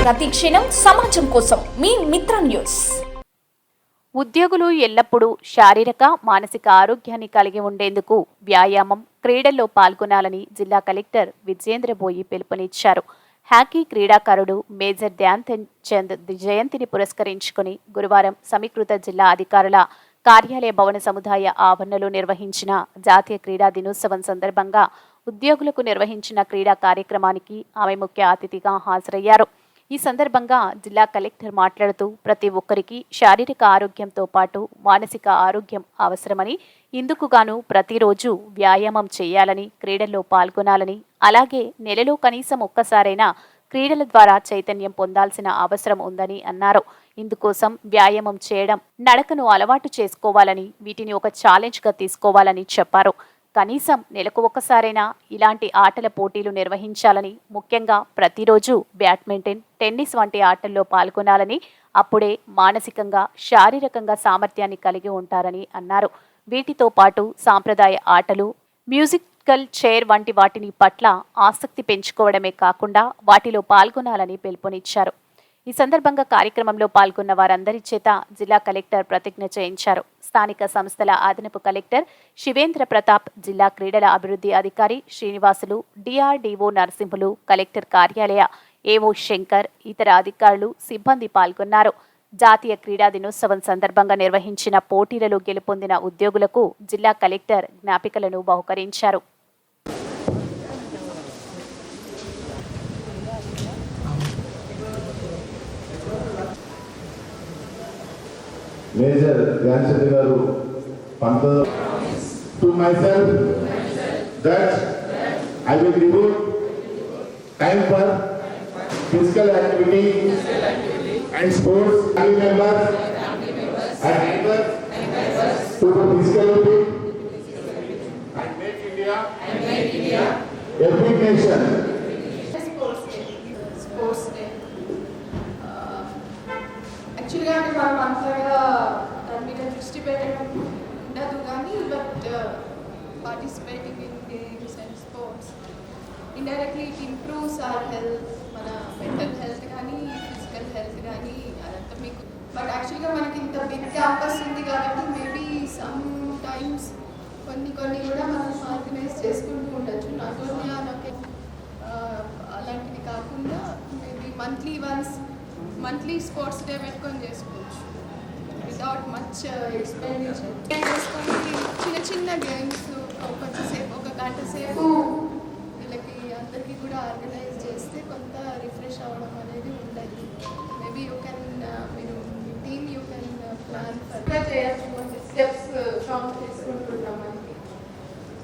ప్రతి క్షణం సమాజం కోసం మీ మిత్ర న్యూస్. ఉద్యోగులు ఎల్లప్పుడూ శారీరక మానసిక ఆరోగ్యాన్ని కలిగి ఉండేందుకు వ్యాయామం క్రీడల్లో పాల్గొనాలని జిల్లా కలెక్టర్ విజయేంద్రబోయి పిలుపునిచ్చారు. హాకీ క్రీడాకారుడు మేజర్ ధ్యాన్ చంద్ జయంతిని పురస్కరించుకుని గురువారం సమీకృత జిల్లా అధికారుల కార్యాలయ భవన సముదాయ ఆవరణలో నిర్వహించిన జాతీయ క్రీడా దినోత్సవం సందర్భంగా ఉద్యోగులకు నిర్వహించిన క్రీడా కార్యక్రమానికి ఆమె ముఖ్య అతిథిగా హాజరయ్యారు. ఈ సందర్భంగా జిల్లా కలెక్టర్ మాట్లాడుతూ ప్రతి ఒక్కరికి శారీరక ఆరోగ్యంతో పాటు మానసిక ఆరోగ్యం అవసరమని, ఇందుకుగాను ప్రతిరోజు వ్యాయామం చేయాలని, క్రీడల్లో పాల్గొనాలని, అలాగే నెలలో కనీసం ఒక్కసారైనా క్రీడల ద్వారా చైతన్యం పొందాల్సిన అవసరం ఉందని అన్నారు. ఇందుకోసం వ్యాయామం చేయడం, నడకను అలవాటు చేసుకోవాలని, వీటిని ఒక ఛాలెంజ్గా తీసుకోవాలని చెప్పారు. కనీసం నెలకు ఒక్కసారైనా ఇలాంటి ఆటల పోటీలు నిర్వహించాలని, ముఖ్యంగా ప్రతిరోజు బ్యాడ్మింటన్, టెన్నిస్ వంటి ఆటల్లో పాల్గొనాలని, అప్పుడే మానసికంగా శారీరకంగా సామర్థ్యాన్ని కలిగి ఉంటారని అన్నారు. వీటితో పాటు సాంప్రదాయ ఆటలు, మ్యూజికల్ చైర్ వంటి వాటిని పట్ల ఆసక్తి పెంచుకోవడమే కాకుండా వాటిలో పాల్గొనాలని పిలుపునిచ్చారు. ఈ సందర్భంగా కార్యక్రమంలో పాల్గొన్న వారందరి చేత జిల్లా కలెక్టర్ ప్రతిజ్ఞ చేయించారు. స్థానిక సంస్థల అదనపు కలెక్టర్ శివేంద్ర ప్రతాప్, జిల్లా క్రీడల అభివృద్ధి అధికారి శ్రీనివాసులు, డిఆర్డీఓ నరసింహులు, కలెక్టర్ కార్యాలయ ఏఓ శంకర్, ఇతర అధికారులు, సిబ్బంది పాల్గొన్నారు. జాతీయ క్రీడా దినోత్సవం సందర్భంగా నిర్వహించిన పోటీలలో గెలుపొందిన ఉద్యోగులకు జిల్లా collector జ్ఞాపికలను బహుకరించారు. Major Dhyan Chand garu to myself that I will devote time for physical activity and sports. Family members and neighbors to do physically fit and make India a big nation. Sports day. యాక్చువల్గా అంటే మనం అంతగా దాని మీద దృష్టి పెట్టడం ఉండదు కానీ but participating in games and sports indirectly it improves our health, మన మెంటల్ హెల్త్ కానీ ఫిజికల్ హెల్త్ కానీ అదంతా మీకు. బట్ యాక్చువల్గా మనకి ఇంత బిగ్ క్యాంపస్ ఉంది కాబట్టి మేబీ సమ్ టైమ్స్ కొన్ని కూడా మనం ఆర్గనైజ్ చేసుకుంటూ ఉండొచ్చు. నాట్ ఓన్లీ అలాంటివి కాకుండా మేబీ మంత్లీ స్పోర్ట్స్ డే పెట్టుకొని చేసుకోవచ్చు వితౌట్ మచ్ ఎక్స్పెండిచర్. చేసుకొని చిన్న గేమ్స్ కొంచెంసేపు, ఒక గంట సేపు వీళ్ళకి అందరికీ కూడా ఆర్గనైజ్ చేస్తే కొంత రిఫ్రెష్ అవ్వడం అనేది ఉండదు. మేబీ యూ కెన్ మీరు టీమ్ యూ కెన్ ప్లాన్ చేయొచ్చు. కొంచెం స్టెప్స్ కౌంట్ చేసుకుంటున్నాం మనకి.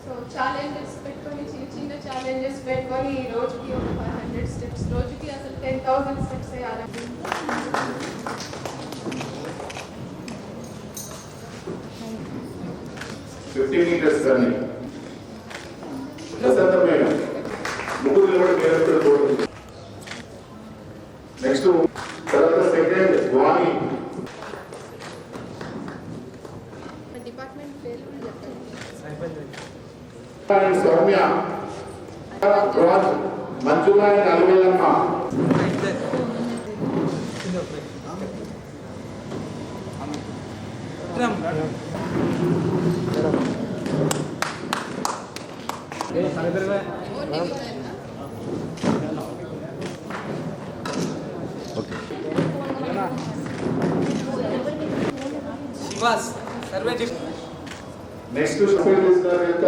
సో ఛాలెంజెస్ పెట్టుకొని, చిన్న ఛాలెంజెస్ పెట్టుకొని రోజుకి ఒక 500 స్టెప్స్, రోజుకి అసలు 10,000 స్టెప్స్ వేయాలండి. 50 meters running. సందర్భమైన ముగ్గురు నిలబడి పేరు కోరుతుంది. నెక్స్ట్ తర్వాత సెకండ్ వాణి. డిపార్ట్మెంట్ పేరు సౌమ్య, మంజుల, నలువేలమ్మ. నెక్స్ట్ యొక్క